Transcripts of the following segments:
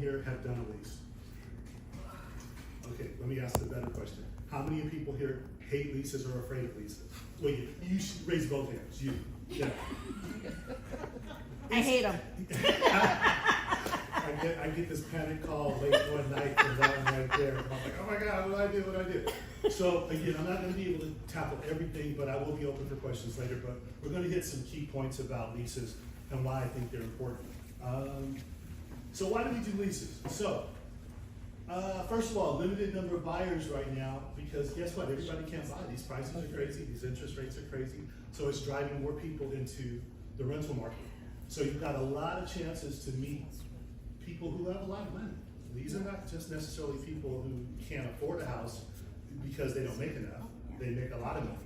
here have done a lease? Okay, let me ask the better question. How many people here hate leases or are afraid of leases? Well, you should raise both hands. You, yeah. I hate them. I get this panic call late one night from that one right there. And I'm like, oh my God, what do I do? So again, I'm not going to be able to tackle everything, but I will be open for questions later. But we're going to hit some key points about leases and why I think they're important. So why do we do leases? So first of all, limited number of buyers right now, because guess what? Everybody can't buy. These prices are crazy. These interest rates are crazy. So it's driving more people into the rental market. So you've got a lot of chances to meet people who have a lot of money. These are not just necessarily people who can't afford a house because they don't make enough. They make a lot of money.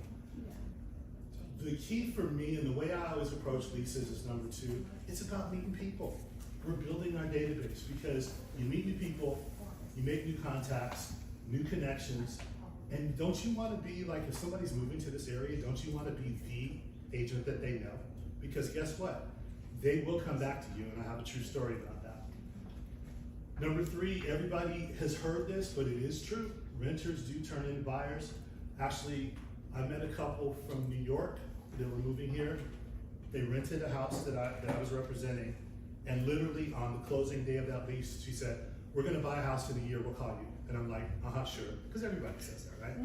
The key for me and the way I always approach leases is number two, it's about meeting people. We're building our database because you meet new people, you make new contacts, new connections, and don't you want to be like, if somebody's moving to this area, don't you want to be the agent that they know? Because guess what? They will come back to you, and I have a true story about that. Number three, everybody has heard this, but it is true. Renters do turn into buyers. Actually, I met a couple from New York that were moving here. They rented a house that I was representing, and literally on the closing day of that lease, she said, we're gonna buy a house for the year, we'll call you. And I'm like, sure, because everybody says that, right?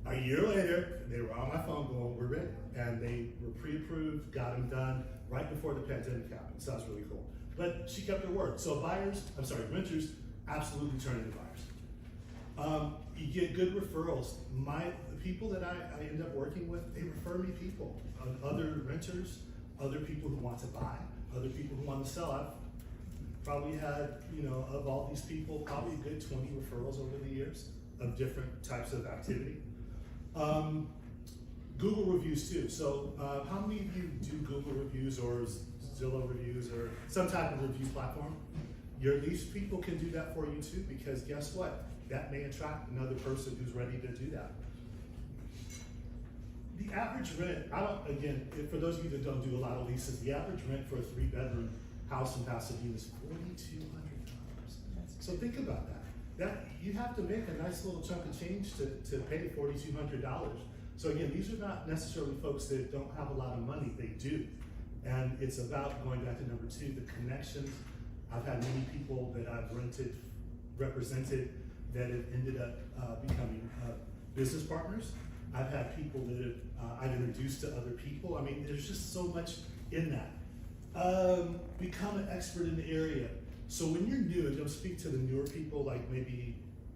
A year later, they were on my phone going, we're ready. And they were pre-approved, got them done right before the pandemic happened. So that was really cool. But she kept her word. So renters absolutely turn into buyers. You get good referrals. The people that I end up working with, they refer me people, other renters, other people who want to buy, other people who want to sell. I've probably had, of all these people, probably a good 20 referrals over the years of different types of activity. Google reviews too. So how many of you do Google reviews or Zillow reviews or some type of reviews platform? Your lease people can do that for you too, because guess what? That may attract another person who's ready to do that. The average rent, for those of you that don't do a lot of leases, the average rent for a 3-bedroom house in Pasadena is $4,200. So think about that. You have to make a nice little chunk of change to pay $4,200. So again, these are not necessarily folks that don't have a lot of money, they do. And it's about, going back to number two, the connections. I've had many people that I've represented that have ended up becoming business partners. I've had people that I've introduced to other people. I mean, there's just so much in that. Become an expert in the area. So when you're new, and don't speak to the newer people, like maybe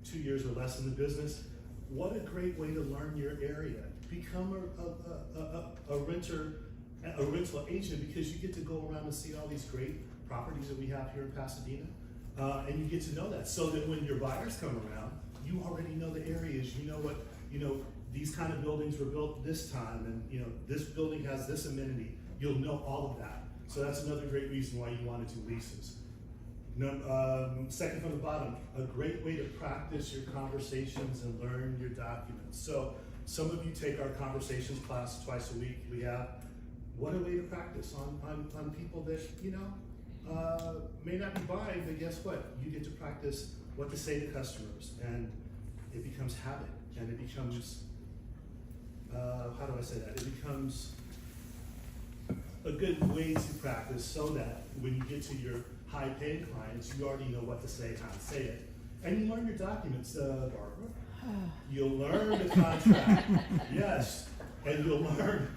2 years or less in the business, what a great way to learn your area. Become a rental agent, because you get to go around and see all these great properties that we have here in Pasadena, and you get to know that, so that when your buyers come around, you already know the areas. You know what, these kind of buildings were built this time, and this building has this amenity. You'll know all of that. So that's another great reason why you want to do leases. Second from the bottom, a great way to practice your conversations and learn your documents. So some of you take our conversations class twice a week. We have, what a way to practice on people that, may not be buying, but guess what? You get to practice what to say to customers, and it becomes habit, and it becomes, how do I say that? It becomes a good way to practice, so that when you get to your high-paying clients, you already know what to say, how to say it. And you learn your documents, Barbara. You'll learn the contract, yes, and you'll learn,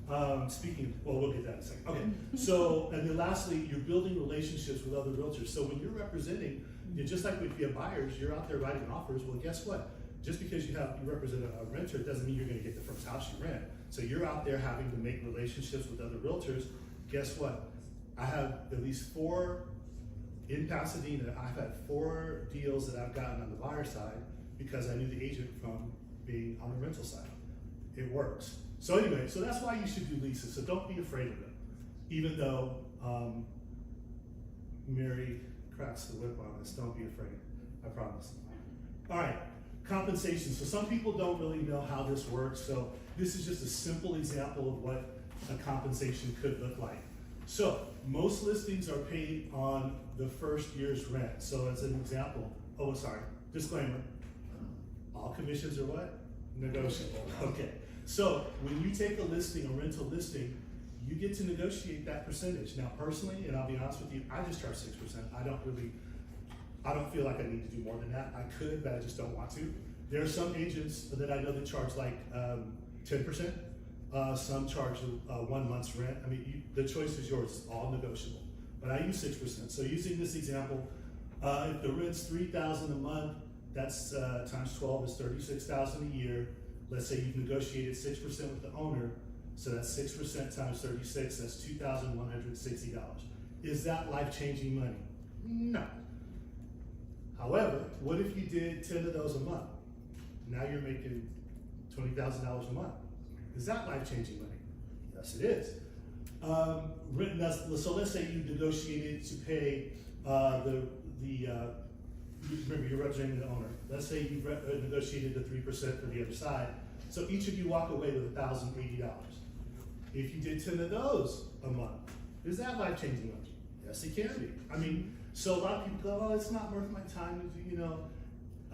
we'll get that in a second. Okay, so, and then lastly, you're building relationships with other realtors. So when you're representing, just like if you have buyers, you're out there writing offers. Well, guess what? Just because you represent a renter doesn't mean you're going to get the first house you rent. So you're out there having to make relationships with other realtors. Guess what? I have at least 4 in Pasadena. I've had 4 deals that I've gotten on the buyer side because I knew the agent from being on the rental side. It works. So anyway, so that's why you should do leases. So don't be afraid of them, even though Mary cracks the whip on us. Don't be afraid. I promise. All right. Compensation. So some people don't really know how this works. So this is just a simple example of what a compensation could look like. So most listings are paid on the first year's rent. So as an example, disclaimer, all commissions are what? Negotiable. Okay. So when you take a listing, a rental listing, you get to negotiate that percentage. Now personally, and I'll be honest with you, I just charge 6%. I don't feel like I need to do more than that. I could, but I just don't want to. There are some agents that I know that charge like 10%. Some charge 1 month's rent. I mean, the choice is yours. It's all negotiable. But I use 6%. So using this example, if the rent's $3,000 a month, that's times 12 is $36,000 a year. Let's say you've negotiated 6% with the owner, so that's 6% times 36. That's $2,160. Is that life-changing money? No. However, what if you did 10 of those a month? Now you're making $20,000 a month. Is that life-changing money? Yes, it is. So let's say you negotiated to pay remember you're representing the owner. Let's say you negotiated the 3% for the other side. So each of you walk away with $1,080. If you did 10 of those a month, is that life-changing money? Yes, it can be. I mean, so a lot of people go, oh, it's not worth my time,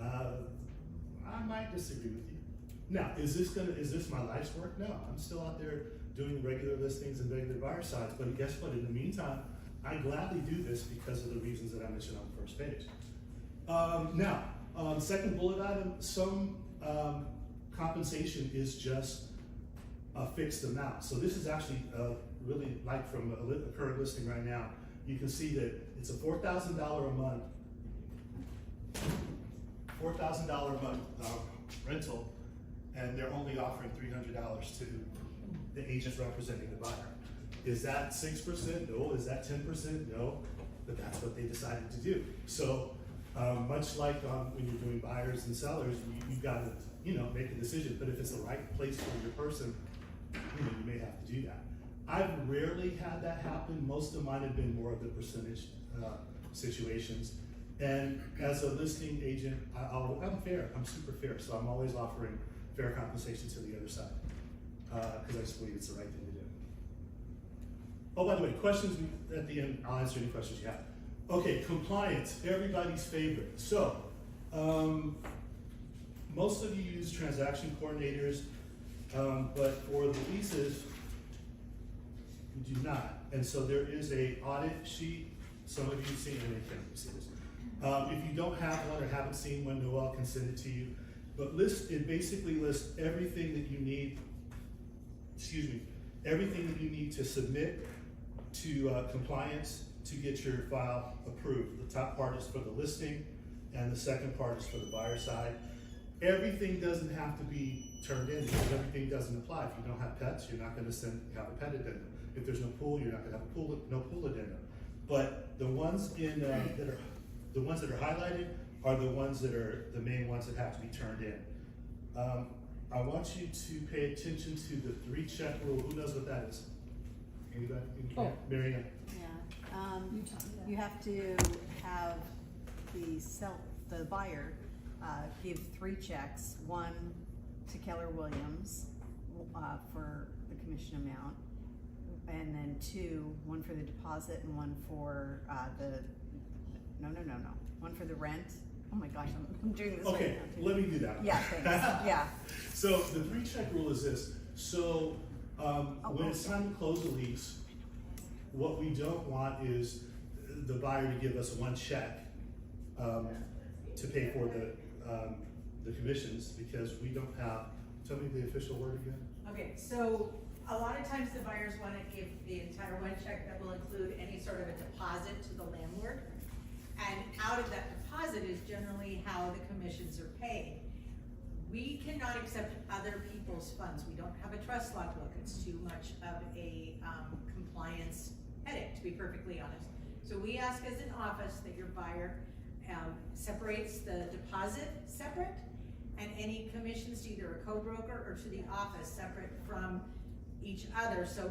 I might disagree with you. Now, is this my life's work? No, I'm still out there doing regular listings and regular buyer sides, but guess what? In the meantime, I gladly do this because of the reasons that I mentioned on the first page. Second bullet item, some compensation is just a fixed amount. So this is actually really like from a current listing right now. You can see that it's a $4,000 a month, rental, and they're only offering $300 to the agent representing the buyer. Is that 6%? No. Is that 10%? No. But that's what they decided to do. So much like when you're doing buyers and sellers, you've got to make a decision. But if it's the right place for your person, you may have to do that. I've rarely had that happen. Most of mine have been more of the percentage situations. And as a listing agent, I'm fair. I'm super fair. So I'm always offering fair compensation to the other side because I just believe it's the right thing to do. Oh, by the way, questions at the end. I'll answer any questions you have. Okay, compliance, everybody's favorite. So most of you use transaction coordinators, but for the leases, you do not. And so there is a audit sheet. Some of you have seen it, and they can't see this. If you don't have one or haven't seen one, Noel can send it to you. But it basically lists everything that you need, everything that you need to submit to compliance to get your file approved. The top part is for the listing, and the second part is for the buyer side. Everything doesn't have to be turned in because everything doesn't apply. If you don't have pets, you're not going to have a pet addendum. If there's no pool, you're not going to have no pool addendum. But the ones that are highlighted are the ones that are the main ones that have to be turned in. I want you to pay attention to the 3-check rule. Who knows what that is? Anybody? Oh. Marianne? Yeah. You have to have the buyer give 3 checks, one to Keller Williams for the commission amount, and then 2, one for the deposit and one for one for the rent. Oh my gosh, I'm doing this okay, right now too. Let me do that. Yeah, thanks. Yeah. So the 3-check rule is this. So when it's time to close a lease, what we don't want is the buyer to give us 1 check to pay for the commissions because we don't have, tell me the official word again. Okay, so a lot of times the buyers want to give the entire 1 check that will include any sort of a deposit to the landlord. And out of that deposit is generally how the commissions are paid. We cannot accept other people's funds. We don't have a trust logbook. It's too much of a compliance headache, to be perfectly honest. So we ask as an office that your buyer separates the deposit separate and any commissions to either a co-broker or to the office separate from each other. So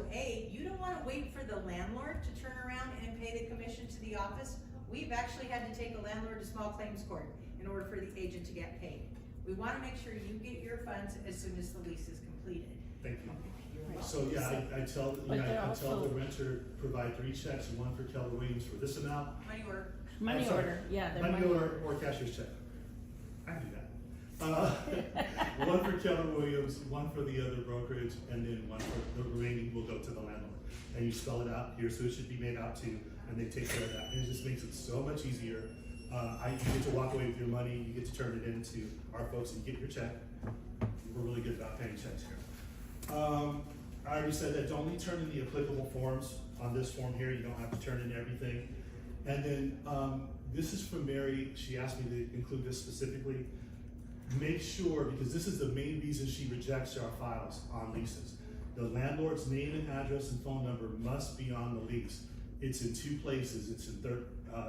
you don't want to wait for the landlord to turn around and pay the commission to the office. We've actually had to take a landlord to small claims court in order for the agent to get paid. We want to make sure you get your funds as soon as the lease is completed. Thank you. So, yeah, I tell, But they're I tell the also- renter, provide 3 checks, one for Keller Williams for this amount. Money order. Money I'm sorry, order, yeah, they're money order or cashier's check. I can do that. One for Keller Williams, one for the other brokerage, and then one for the remaining will go to the landlord. And you spell it out, here's who it should be made out to, and they take care of that. And it just makes it so much easier. You get to walk away with your money, you get to turn it into our folks and get your check. We're really good about paying checks here. I already said that, don't turn in the applicable forms on this form here, you don't have to turn in everything. And then, this is from Mary, she asked me to include this specifically. Make sure, because this is the main reason she rejects our files on leases. The landlord's name and address and phone number must be on the lease. It's in 2 places, it's in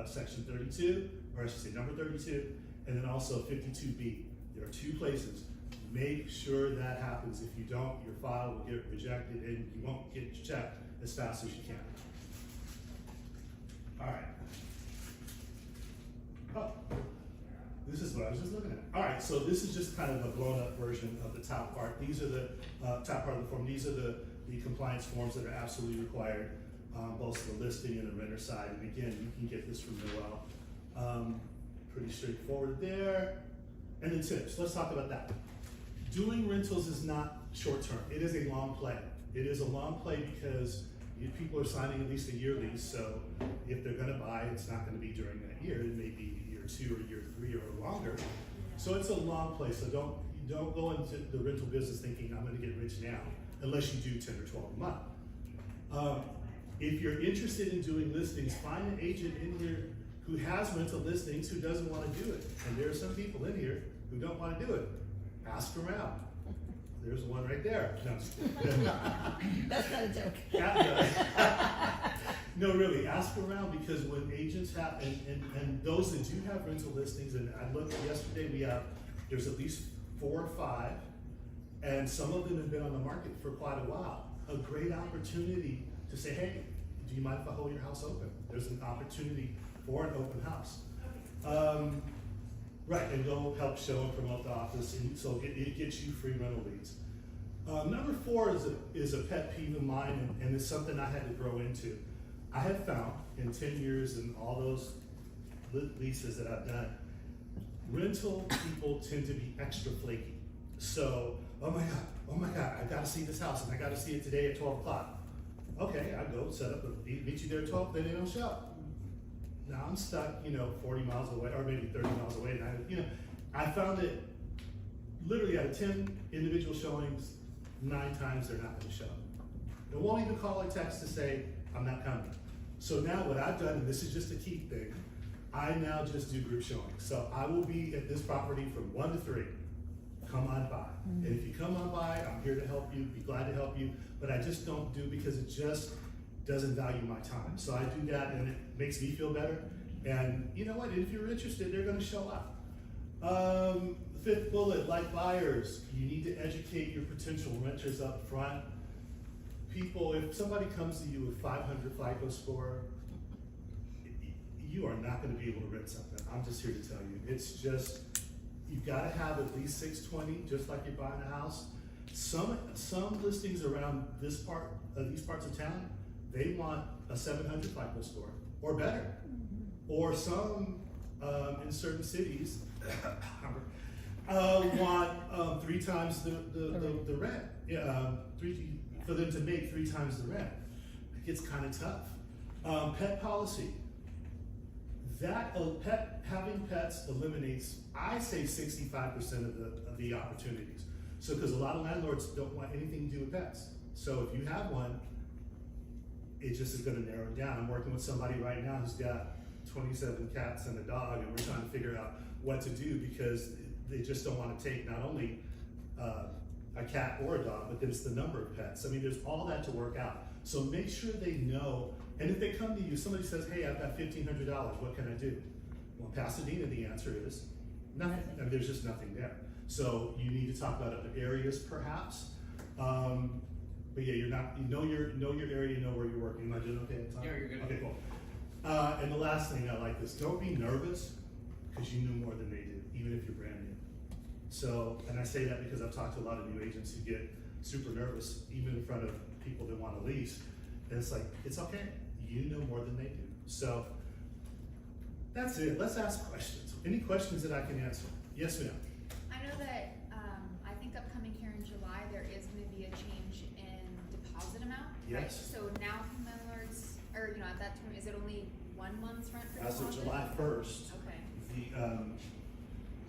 section 32, or I should say number 32, and then also 52B. There are 2 places. Make sure that happens. If you don't, your file will get rejected and you won't get your check as fast as you can. All right. Oh, this is what I was just looking at. All right, so this is just kind of a blown-up version of the top part. These are the top part of the form. These are the compliance forms that are absolutely required, both the listing and the renter side. And again, you can get this from Noel. Pretty straightforward there. And then tips. Let's talk about that. Doing rentals is not short-term. It is a long play. It is a long play because people are signing at least a year lease. So if they're going to buy, it's not going to be during that year. It may be year 2 or year 3 or longer. So it's a long play. So don't go into the rental business thinking I'm going to get rich now, unless you do 10 or 12 a month. If you're interested in doing listings, find an agent in here who has rental listings who doesn't want to do it. And there are some people in here who don't want to do it. Ask around. There's one right there. No, I'm just kidding. That's not a joke. No, really, ask around, because when agents have, and those that do have rental listings, and I looked yesterday, there's at least 4 or 5, and some of them have been on the market for quite a while. A great opportunity to say, hey, do you mind if I hold your house open? There's an opportunity for an open house. Right, and go help show and promote the office, and so it gets you free rental leads. Number 4 is a pet peeve of mine, and it's something I had to grow into. I have found in 10 years and all those leases that I've done, rental people tend to be extra flaky. So, oh my God, I gotta see this house, and I gotta see it today at 12 o'clock. Okay, I go set up, meet you there at 12, then they don't show up. Now I'm stuck, 40 miles away, or maybe 30 miles away, and I found that literally out of 10 individual showings, 9 times they're not gonna show. They won't even call or text to say, I'm not coming. So now what I've done, and this is just a key thing, I now just do group showings. So I will be at this property from 1 to 3. Come on by. And if you come on by, I'm here to help you, be glad to help you, but I just don't do, because it just doesn't value my time. So I do that, and it makes me feel better. And you know what, if you're interested, they're gonna show up. 5th bullet, like buyers, you need to educate your potential renters up front. People, if somebody comes to you with 500 FICO score, you are not gonna be able to rent something. I'm just here to tell you. It's just, you've gotta have at least 620, just like you're buying a house. Some listings around these parts of town, they want a 700 FICO score or better. Or some in certain cities want 3 times the rent. For them to make 3 times the rent. It gets kind of tough. Pet policy. Having pets eliminates, I say, 65% of the opportunities. So, because a lot of landlords don't want anything to do with pets. So if you have one, it just is going to narrow it down. I'm working with somebody right now who's got 27 cats and a dog, and we're trying to figure out what to do, because they just don't want to take not only a cat or a dog, but then it's the number of pets. I mean, there's all that to work out. So make sure they know, and if they come to you, somebody says, hey, I've got $1,500, what can I do? Well, in Pasadena, the answer is nothing. I mean, there's just nothing there. So you need to talk about other areas, perhaps. But yeah, you know your area, you know where you're working. Am I doing okay at the time? Yeah, you're good. Okay, cool. And the last thing I like this, don't be nervous, because you know more than they do, even if you're brand new. So, and I say that because I've talked to a lot of new agents who get super nervous, even in front of people that want to lease. And it's like, it's okay, you know more than they do. So that's it, let's ask questions. Any questions that I can answer? Yes, ma'am. I know that, I think upcoming here in July, there is gonna be a change in deposit amount, right? Yes. So now from landlords, or, you know, at that time, is it only 1 month's rent for As deposit? of July first, Okay,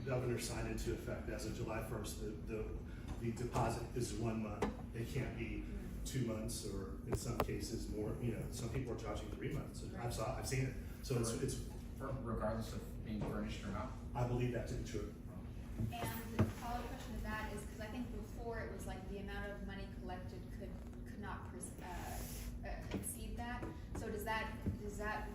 the governor signed into effect, as of July first, the deposit is 1 month. It can't be 2 months, or in some cases more, you know, some people are charging 3 months. I've seen it. So it's, Regardless of being furnished or not? I believe that to be true. and the follow-up question to that is, cause I think before it was like the amount of money collected could not exceed that. So does that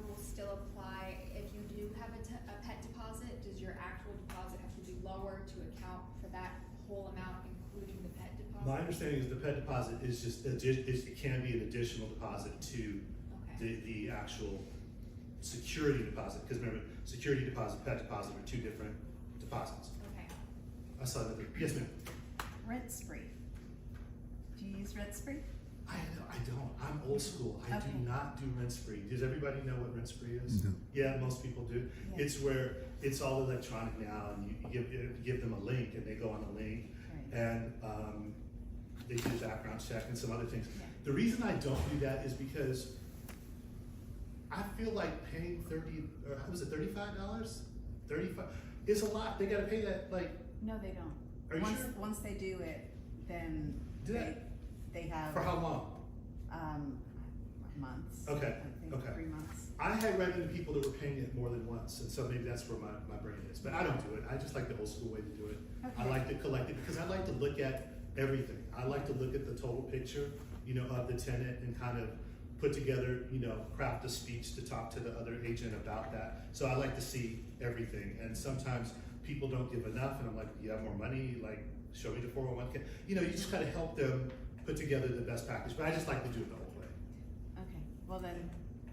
rule still apply if you do have a pet deposit? Does your actual deposit have to be lower to account for that whole amount, including the pet deposit? My understanding is the pet deposit is just, it can be an additional deposit to Okay. the actual security deposit, because remember, security deposit, pet deposit are 2 different deposits. Okay. I saw that, yes ma'am. Rent spree. Do you use rent spree? I don't, I'm old school, I do Okay. not do rent spree. Does everybody know what rent spree is? No. Yeah, most people do. Yeah. It's where, it's all electronic now, and you give them a link, and they go on the link, Right. and, they do a background check and some other things. Yeah. The reason I don't do that is because I feel like paying $35? 35, it's a lot, they gotta pay that, like, No, they don't. Are you Once, sure? once they do it, then Do they have. for how long? Months. Okay, I think okay. 3 months. I had read into people that were paying it more than once, and so maybe that's where my brain is, but I don't do it, I just like the old school way to do it. I Okay. like to collect it, because I like to look at everything, I like to look at the total picture, you know, of the tenant and kind of put together, you know, craft a speech to talk to the other agent about that. So I like to see everything, and sometimes people don't give enough, and I'm like, you have more money, like, show me the 401k. You know, you just gotta help them put together the best package, but I just like to do it the whole way. Okay, well then,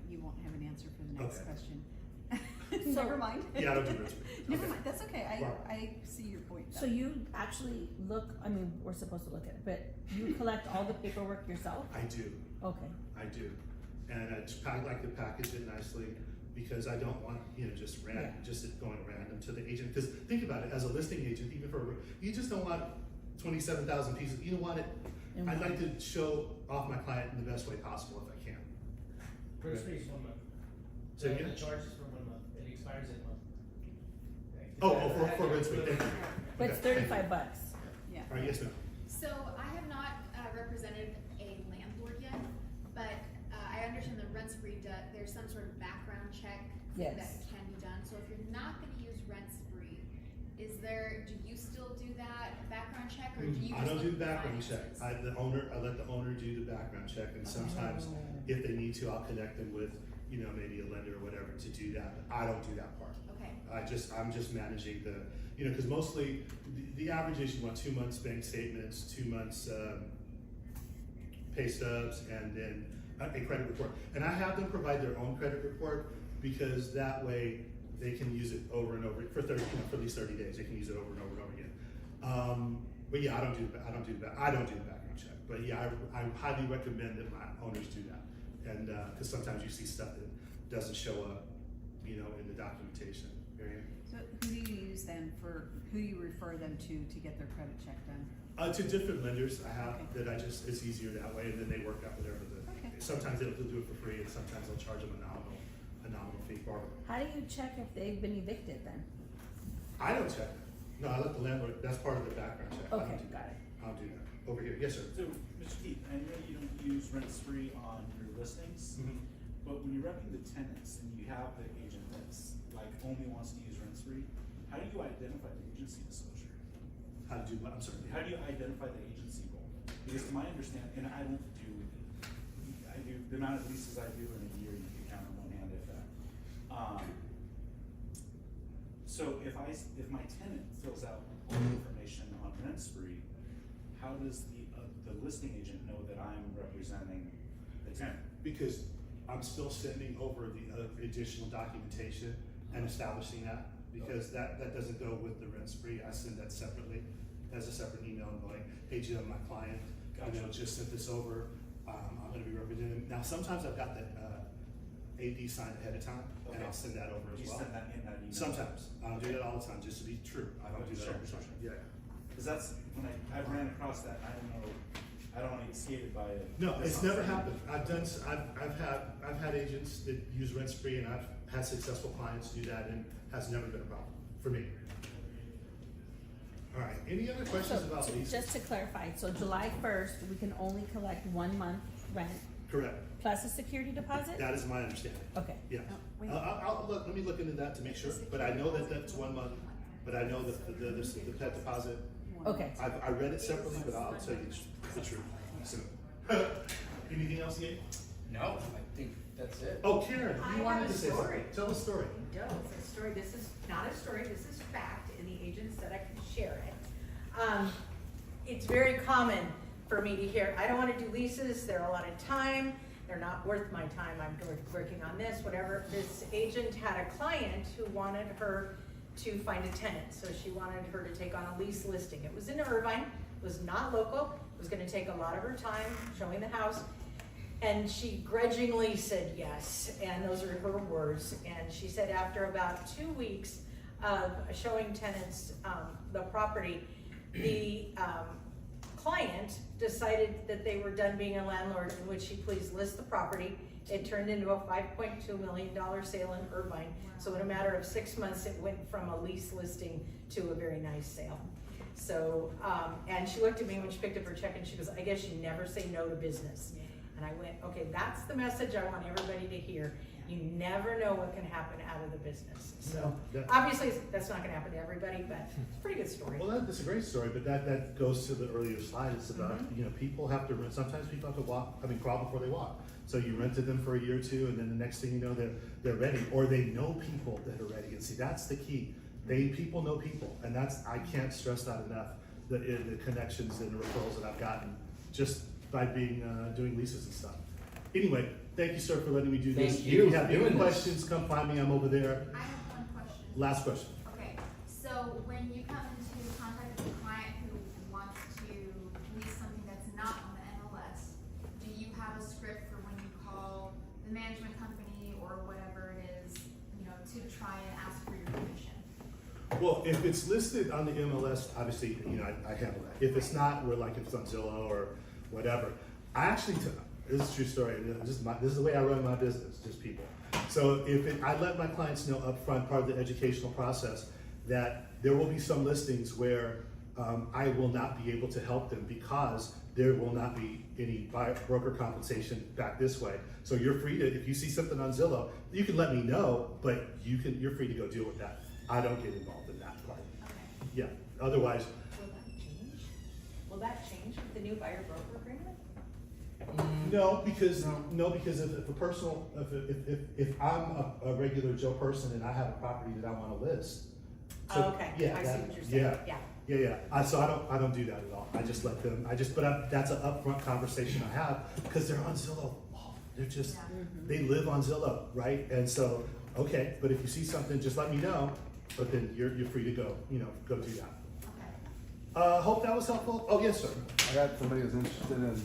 you won't have an answer for the next Okay. question. So- Never mind. Yeah, I don't do rent. Never Okay. mind, that's okay, Wow. I see your point. So you actually look, I mean, we're supposed to look at it, but you collect all the paperwork yourself? I do. Okay. I do, and I like to package it nicely, because I don't want, you know, just Yeah. it going random to the agent, because think about it, as a listing agent, even you just don't want 27,000 pieces, you don't want it, And I'd like to show off my client in the best way possible if I can. First phase 1 month. Say again? The charge is for 1 month, it expires in a month. For rent spree, thank you. But it's Okay. $35. Yeah. All right, yes ma'am. So I have not represented a landlord yet, but I understand the rent spree, there's some sort of background check Yes. that can be done. So if you're not gonna use rent spree, do you still do that background check, or do you I just don't look do at the background check, finances? I let the owner do the background check, and sometimes, Oh. if they need to, I'll connect them with, you know, maybe a lender or whatever to do that, but I don't do that part. Okay, I'm just managing the, you know, because mostly, the average is you want 2 months bank statements, 2 months, pay stubs, and then a credit report. And I have them provide their own credit report, because that way they can use it over and over, for at least 30 days, they can use it over and over and over again. But yeah, I don't do the background check, but yeah, I highly recommend that my owners do that. And, because sometimes you see stuff that doesn't show up, you know, in the documentation. Marianne? So who do you use then who do you refer them to get their credit check done? To different lenders I have, Okay. that it's easier that way, and then they work out whatever Okay. sometimes they'll do it for free, and sometimes they'll charge them a nominal fee for it. How do you check if they've been evicted then? I don't check it. No, I let the landlord, that's part of the background check. I don't Okay, do got that. it. I don't do that. Over here, yes, sir. So, Mr. Keith, I know you don't use rent spree on your listings, but when you're repping the tenants and you have the agent that's like only wants to use rent spree, how do you identify the agency disclosure? How to do what? I'm sorry. How do you identify the agency role? Because to my understanding, and I do the amount of leases I do in a year, you can count on one hand if that. So if my tenant fills out all the information on rent spree, how does the listing agent know that I'm representing the tenant? Because I'm still sending over the additional documentation and establishing that, because that doesn't go with the rent spree. I send that separately as a separate email and going, hey Jim, my client you know, just sent this over. I'm gonna be representing them. Now, sometimes I've got that, AD signed ahead of time, and Okay. I'll send that over as You well. send that in that email? Sometimes, I don't do that all the time, just to be true, I don't do that Sure, all the sure, time, sure. yeah. Cause that's, when I ran across that, I don't know, I don't wanna get skated by it. No, it's never happened. I've had agents that use rent spree, and I've had successful clients do that, and has never been a problem for me. All right, any other questions So, about leases? just to clarify, so July first, we can only collect 1 month rent Correct, plus a security deposit? that is my understanding, Okay. yeah. Oh, wait. Let me look into that to make sure, but I know that that's 1 month, but I know that the pet deposit, Okay. I read it separately, but I'll tell you the truth, so. Anything else, Gabe? No, I think that's it. Oh, Karen, I you have wanted a to say story. something, tell a story. No, it's a story, this is not a story, this is fact, and the agent said I could share it. It's very common for me to hear, I don't wanna do leases, they're a lot of time, they're not worth my time, I'm working on this, whatever. This agent had a client who wanted her to find a tenant, so she wanted her to take on a lease listing. It was in Irvine, it was not local, it was gonna take a lot of her time showing the house. And she grudgingly said yes, and those are her words. And she said after about 2 weeks of showing tenants the property, the client decided that they were done being a landlord, and would she please list the property. It turned into a $5.2 million sale in Irvine. So in a matter of 6 months, it went from a lease listing to a very nice sale. So, and she looked at me when she picked up her check and she goes, I guess you never say no to business. And I went, okay, that's the message I want everybody to hear. You never know what can happen out of the business. So That- obviously, that's not gonna happen to everybody, but it's a pretty good story. Well, that's a great story, but that goes to the earlier slide. It's about, you know, people have to rent, sometimes people have to crawl before they walk. So you rented them for a year or two, and then the next thing you know, they're ready, or they know people that are ready. And see, that's the key. People know people, and I can't stress that enough. The connections and the referrals that I've gotten just by being, doing leases and stuff. Anyway, thank you, sir, for letting me do this. Thank you If you have for any doing this. questions, come find me, I'm over there. I have one question. Last question. Okay, so when you come into contact with a client who wants to lease something that's not on the MLS, do you have a script for when you call the management company or whatever it is, you know, to try and ask for your permission? Well, if it's listed on the MLS, obviously, you know, I handle that. If it's not, we're like, if it's on Zillow or whatever. I actually, this is a true story. This is the way I run my business, just people. So I let my clients know upfront, part of the educational process, that there will be some listings where I will not be able to help them because there will not be any broker compensation back this way. So you're free to, if you see something on Zillow, you can let me know, but you're free to go deal with that. I don't get involved in that part. Okay. Yeah, otherwise, Will that change? Will that change with the new buyer broker agreement? no, because if I'm a regular Joe person and I have a property that I want to list. so, Oh, okay, yeah, I see that- what you're saying, yeah. Yeah. So I don't do that at all. I just let them. That's an upfront conversation I have because they're on Zillow. Oh, they're just they live on Zillow, right? And so okay, but if you see something, just let me know. But then you're free to go. You know, go do that. Okay. Hope that was helpful. Oh yes, sir. I got somebody who's interested in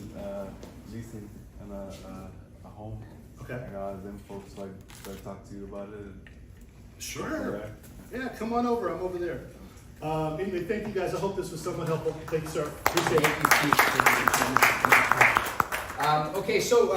leasing in a home. Okay. I got them folks like talk to you about it. Sure. Yeah, come on over. I'm over there. Anyway, thank you guys. I hope this was somewhat helpful. Thank you, sir. Appreciate it. Okay, so,